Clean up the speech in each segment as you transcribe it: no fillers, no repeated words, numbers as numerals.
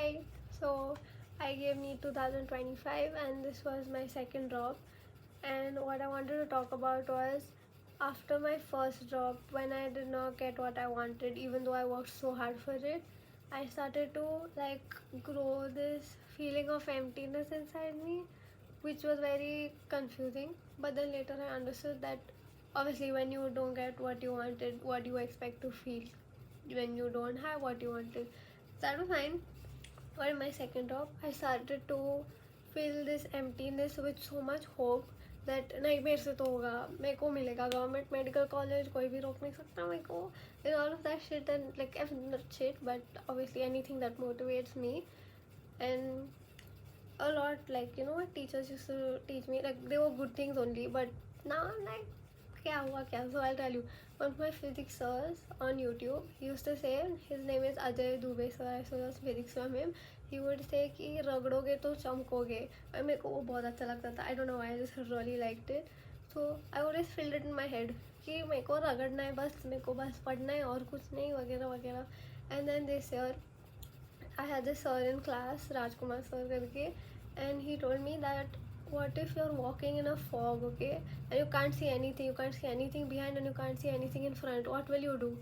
Hi, so I gave NEET 2025 and this was my second drop. And what I wanted to talk about was after my first drop, when I did not get what I wanted, even though I worked so hard for it, I started to grow this feeling of emptiness inside me, which was very confusing. But then later I understood that obviously, when you don't get what you wanted, what you expect to feel when you don't have what you wanted. That was fine. But in my second job, I started to feel this emptiness with so much hope that नहीं मेरे से तो होगा, मेरे को मिलेगा government medical college, कोई भी रोक नहीं सकता मेरे को, and all of that shit. And like not shit, but obviously anything that motivates me. And a lot, like, you know what teachers used to teach me, like they were good things only, but now I'm like क्या हुआ क्या. So I'll tell you, one of my physics sirs on YouTube, he used to say, his name is Ajay Dubey sir, I saw physics from him. He would say कि रगड़ोगे तो चमकोगे. और मेरे को वो बहुत अच्छा लगता था. I don't know why, I just really liked it. So I always filled it in my head कि मेरे को रगड़ना है बस, मेरे को बस पढ़ना है और कुछ नहीं वगैरह वगैरह. And then this year I had this sir in class, Rajkumar sir करके, and he told me that what if you're walking in a fog, okay, and you can't see anything, you can't see anything behind and you can't see anything in front, what will you do?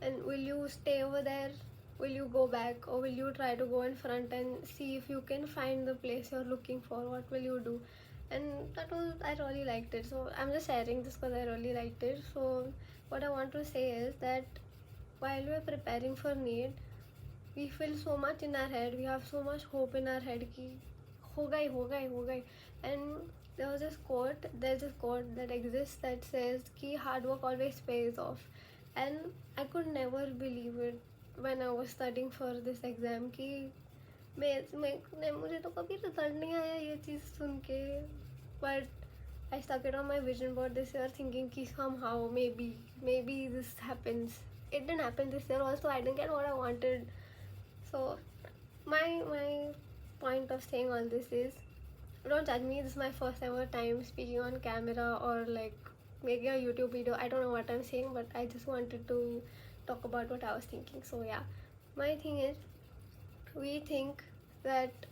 And will you stay over there, will you go back, or will you try to go in front and see if you can find the place you're looking for? What will you do? And that was, I really liked it, so I'm just sharing this because I really liked it. So what I want to say is that while we're preparing for NEET, we feel so much in our head, we have so much hope in our head कि होगा ही होगा ही होगा ही. And there's this quote that exists that says कि hard work always pays off. And I could never believe it when I was studying for this exam कि मुझे तो कभी result नहीं आया ये चीज़ सुन के. But I stuck it on my vision board this year thinking कि somehow maybe this happens. It didn't happen this year also, I didn't get what I wanted. So my point of saying all this is, don't judge me, this is my first ever time speaking on camera or like making a YouTube video. I don't know what I'm saying, but I just wanted to talk about what I was thinking. So yeah, my thing is, we think that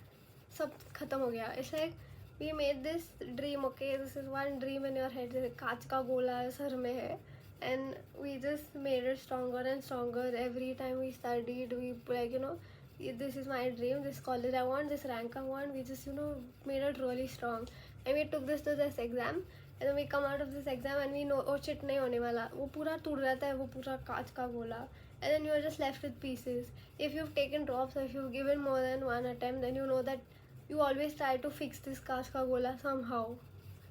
सब खत्म हो गया. It's like we made this dream, okay, this is one dream in your head, जैसे कांच का गोला sir में है, and we just made it stronger and stronger every time we studied. We like, you know, this is my dream, this college I want, this rank I want. We just, you know, made it really strong, and we took this to this exam. And then we come out of this exam and we know, oh shit, नहीं होने वाला, वो पूरा टूट जाता है, वो पूरा कांच का गोला. And then you're just left with pieces. If you've taken drops or if you've given more than one attempt, then you know that you always try to fix this कांच का गोला somehow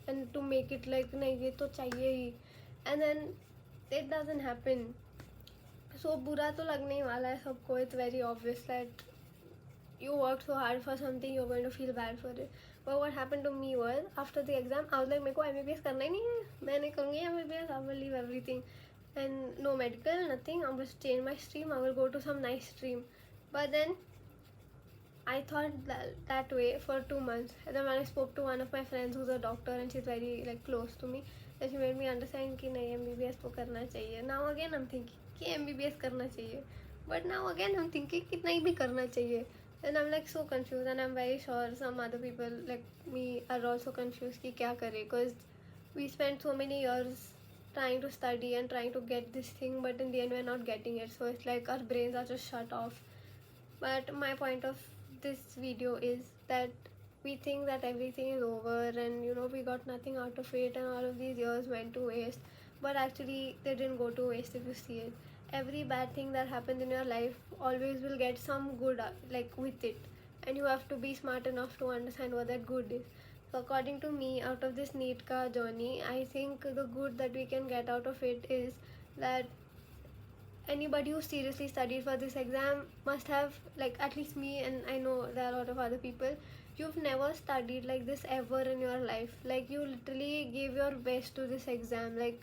and to make it like नहीं ये तो चाहिए ही. And then it doesn't happen. So बुरा तो लगने ही वाला है सबको. It's very obvious that you worked so hard for something, you're going to feel bad for it. But what happened to me was, after the exam, I was like, मेरे को MBBS करना ही नहीं है, मैं नहीं करूँगी MBBS, I will leave everything. And no medical, nothing, I will just change my stream, I will go to some nice stream. But then I thought that way for 2 months. And then when I spoke to one of my friends who's a doctor and she's very like close to me, and she made me understand कि नहीं MBBS तो करना चाहिए. Now again I'm thinking कि MBBS करना चाहिए, but now again I'm thinking कि नहीं भी करना चाहिए. And I'm like so confused, and I'm very sure some other people like me are also confused कि क्या करें, because we spent so many years trying to study and trying to get this thing, but in the end we're not getting it. So it's like our brains are just shut off. But my point of this video is that we think that everything is over and, you know, we got nothing out of it and all of these years went to waste. But actually they didn't go to waste if you see it. Every bad thing that happens in your life always will get some good like with it, and you have to be smart enough to understand what that good is. So according to me, out of this NEET ka journey, I think the good that we can get out of it is that anybody who seriously studied for this exam must have, like at least me, and I know there are a lot of other people, you've never studied like this ever in your life. Like you literally gave your best to this exam. Like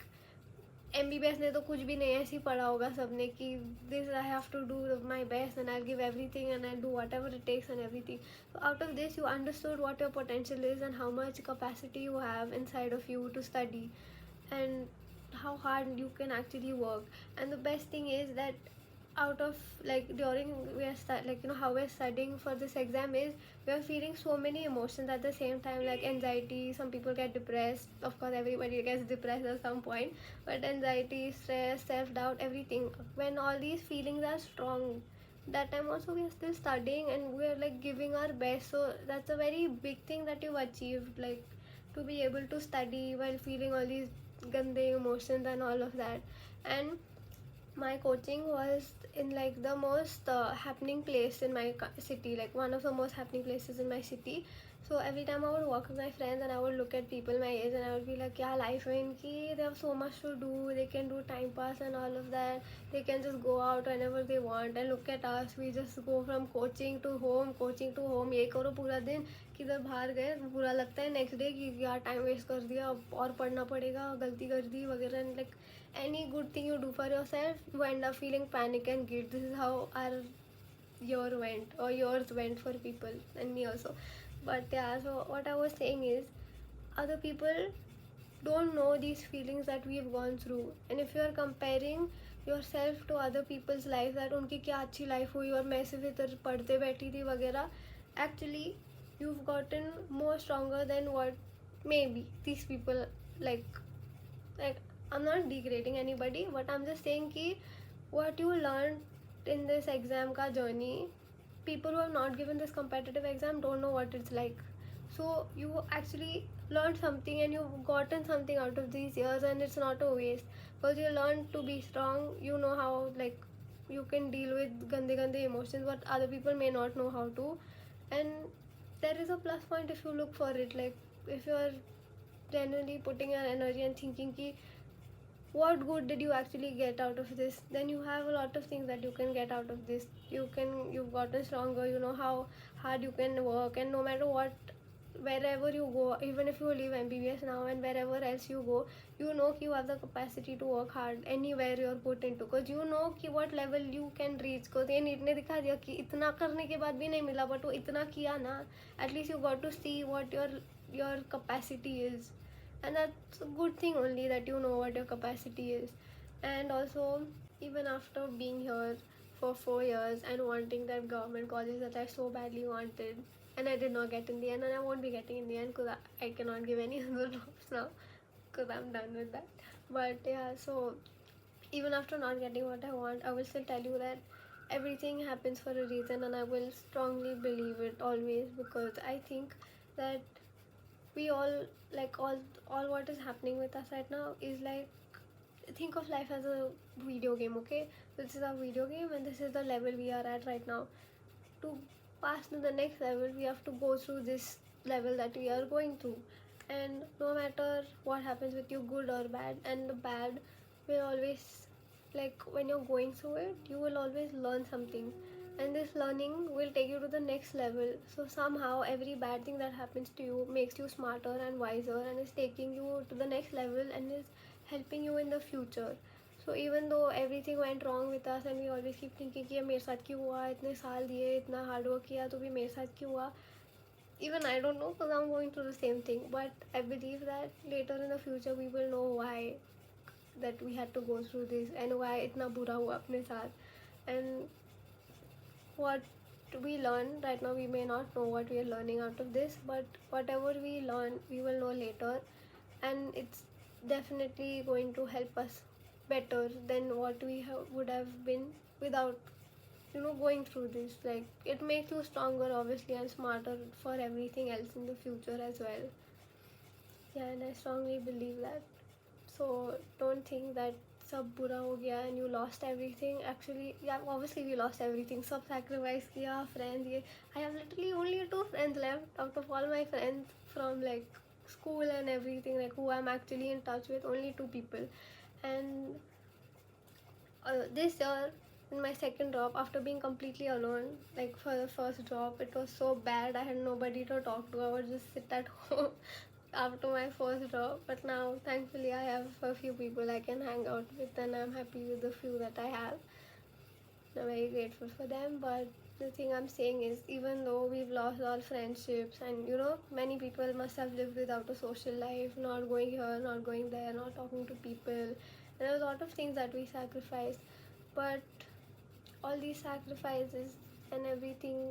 MBBS ने तो कुछ भी नहीं ऐसे ही पढ़ा होगा सबने कि this I have to do my best and I'll give everything and I'll do whatever it takes and everything. So out of this you understood what your potential is and how much capacity you have inside of you to study and how hard you can actually work. And the best thing is that out of like during we are like how we're studying for this exam is we are feeling so many emotions at the same time, like anxiety. Some people get depressed, of course everybody gets depressed at some point, but anxiety, stress, self-doubt, everything. When all these feelings are strong, that time also we are still studying and we are like giving our best. So that's a very big thing that you've achieved, like to be able to study while feeling all these gande emotions and all of that. And my coaching was in like the most happening place in my city, like one of the most happening places in my city. So every time I would walk with my friends and I would look at people my age and I would be like, yeah, life hai inki, they have so much to do, they can do time pass and all of that, they can just go out whenever they want. And look at us, we just go from coaching to home, ये करो पूरा दिन, किधर बाहर गए, बुरा लगता है नेक्स्ट डे कि यार टाइम वेस्ट कर दिया, अब और पढ़ना पड़ेगा, गलती कर दी वगैरह. Like any good thing you do for yourself, you end up feeling panic and guilt. This is how our year went, or yours went for people, and me also. But yeah, so what I was saying is, other people don't know these feelings that we've gone through. And if you are comparing yourself to other people's life, that उनकी क्या अच्छी life हुई और मैं सिर्फ इधर पढ़ते बैठी थी वगैरह, actually you've gotten more stronger than what maybe these people like I'm not degrading anybody, but I'm just saying कि what you learned in this exam ka journey, people who have not given this competitive exam don't know what it's like. So you actually learned something and you've gotten something out of these years, and it's not a waste, because you learned to be strong. You know how like you can deal with gande emotions what other people may not know how to. And there is a plus point if you look for it. Like if you are genuinely putting your energy and thinking ki what good did you actually get out of this, then you have a lot of things that you can get out of this. You've gotten stronger, you know how hard you can work, and no matter what, wherever you go, even if you leave MBBS now and wherever else you go, you know you have the capacity to work hard anywhere you're put into, because you know कि what level you can reach. Because ये NEET ने दिखा दिया कि इतना करने के बाद भी नहीं मिला, but वो इतना किया ना, at least you got to see what your capacity is. And that's a good thing only, that you know what your capacity is. And also, even after being here for 4 years and wanting that government college that I so badly wanted, and I did not get in the end, and I won't be getting in the end because I cannot give any other drops now because I'm done with that. But yeah, so even after not getting what I want, I will still tell you that everything happens for a reason, and I will strongly believe it always, because I think that we all like all what is happening with us right now is like, think of life as a video game. Okay, this is a video game and this is the level we are at right now. To pass to the next level, we have to go through this level that we are going through. And no matter what happens with you, good or bad, and the bad will always, like when you're going through it, you will always learn something, and this learning will take you to the next level. So somehow every bad thing that happens to you makes you smarter and wiser, and is taking you to the next level and is helping you in the future. So even though everything went wrong with us and we always keep thinking कि ये मेरे साथ क्यों हुआ, इतने साल दिए, इतना हार्ड वर्क किया तो भी मेरे साथ क्यों हुआ, even I don't know, because I'm going through the same thing. But I believe that later in the future we will know why that we had to go through this and why इतना बुरा हुआ अपने साथ. And what we learn right now, we may not know what we are learning out of this, but whatever we learn we will know later, and it's definitely going to help us better than what we would have been without going through this. Like it makes you stronger obviously and smarter for everything else in the future as well. Yeah, and I strongly believe that. So don't think that सब बुरा हो गया and you lost everything. Actually, yeah, obviously we lost everything. सब sacrifice किया, friends ये. I have literally only 2 friends left out of all my friends from like school and everything, like who I'm actually in touch with. Only 2 people. And this year, in my second drop, after being completely alone, like for the first drop, it was so bad. I had nobody to talk to. I would just sit at home after my first drop. But now, thankfully, I have a few people I can hang out with, and I'm happy with the few that I have. I'm very grateful for them. But the thing I'm saying is, even though we've lost all friendships, and many people must have lived without a social life, not going here, not going there, not talking to people. There are a lot of things that we sacrificed, but all these sacrifices and everything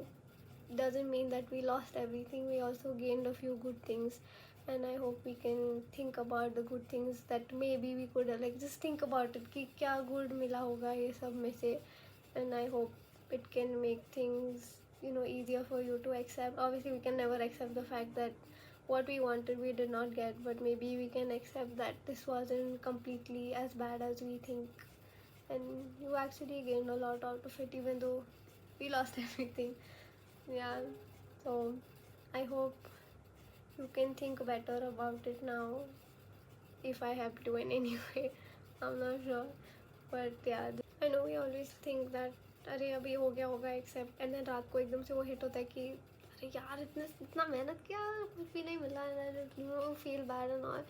doesn't mean that we lost everything. We also gained a few good things, and I hope we can think about the good things that maybe we could like just think about it कि क्या good मिला होगा ये सब में से, and I hope it can make things easier for you to accept. Obviously we can never accept the fact that what we wanted we did not get, but maybe we can accept that this wasn't completely as bad as we think, and you actually gained a lot out of it even though we lost everything. Yeah, so I hope you can think better about it now. If I have to in any way, I'm not sure. But yeah, I know we always think that अरे अभी हो गया होगा accept, and then रात को एकदम से वो हिट होता है कि अरे यार इतना मेहनत किया कुछ भी नहीं मिला, and you feel bad and all.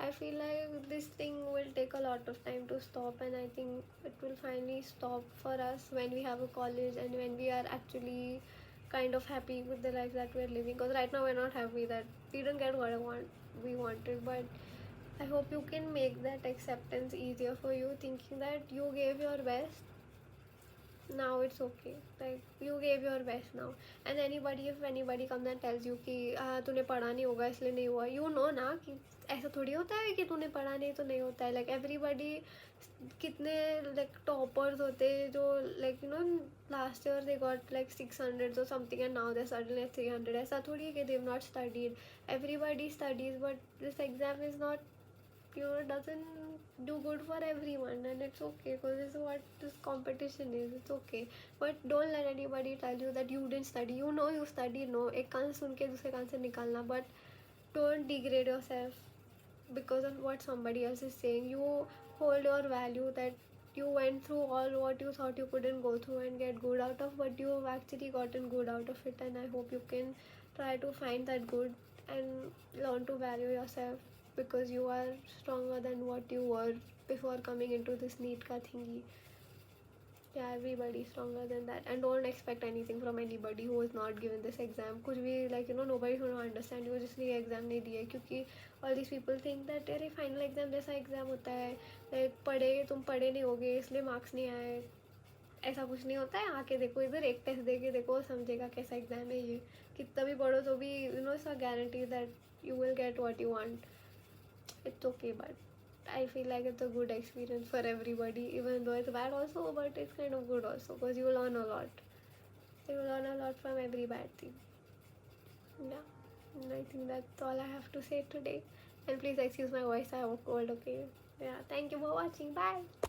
I feel like this thing will take a lot of time to stop, and I think it will finally stop for us when we have a college and when we are actually kind of happy with the life that we're living. Because right now we're not happy that we didn't get what we wanted, but I hope you can make that acceptance easier for you, thinking that you gave your best. Now it's okay, like you gave your best now. And if anybody comes and tells you कि तूने पढ़ा नहीं होगा इसलिए नहीं हुआ, you know ना कि ऐसा थोड़ी होता है कि तूने पढ़ा नहीं तो नहीं होता है. like everybody, कितने like toppers होते हैं जो like last year they got like 600 or something and now they're suddenly at 300. ऐसा थोड़ी है कि they've not studied. Everybody studies, but this exam is not doesn't do good for everyone, and it's okay because this is what this competition is. It's okay, but don't let anybody tell you that you didn't study. You studied. No, एक कान सुन के दूसरे कान से निकालना, but don't degrade yourself because of what somebody else is saying. You hold your value that you went through all what you thought you couldn't go through and get good out of, but you have actually gotten good out of it, and I hope you can try to find that good and learn to value yourself, because you are stronger than what you were before coming into this NEET ka thingy. Yeah, everybody is stronger than that, and don't expect anything from anybody who is not given this exam. कुछ भी like nobody's going to understand you जिसने ये exam नहीं दिया है, क्योंकि all these people think that अरे final exam जैसा exam होता है, like तुम पढ़े नहीं होगे इसलिए marks नहीं आए. ऐसा कुछ नहीं होता है. आके देखो इधर, एक टेस्ट दे के देखो, समझेगा कैसा एग्जाम है ये. कितना भी पढ़ो तो भी it's a guarantee that you will get what you want. It's okay, but I feel like it's a good experience for everybody, even though it's bad also, but it's kind of good also because you learn a lot. You learn a lot from every bad thing. Yeah, and I think that's all I have to say today. And please excuse my voice, I have a cold, okay? Yeah, thank you for watching. Bye.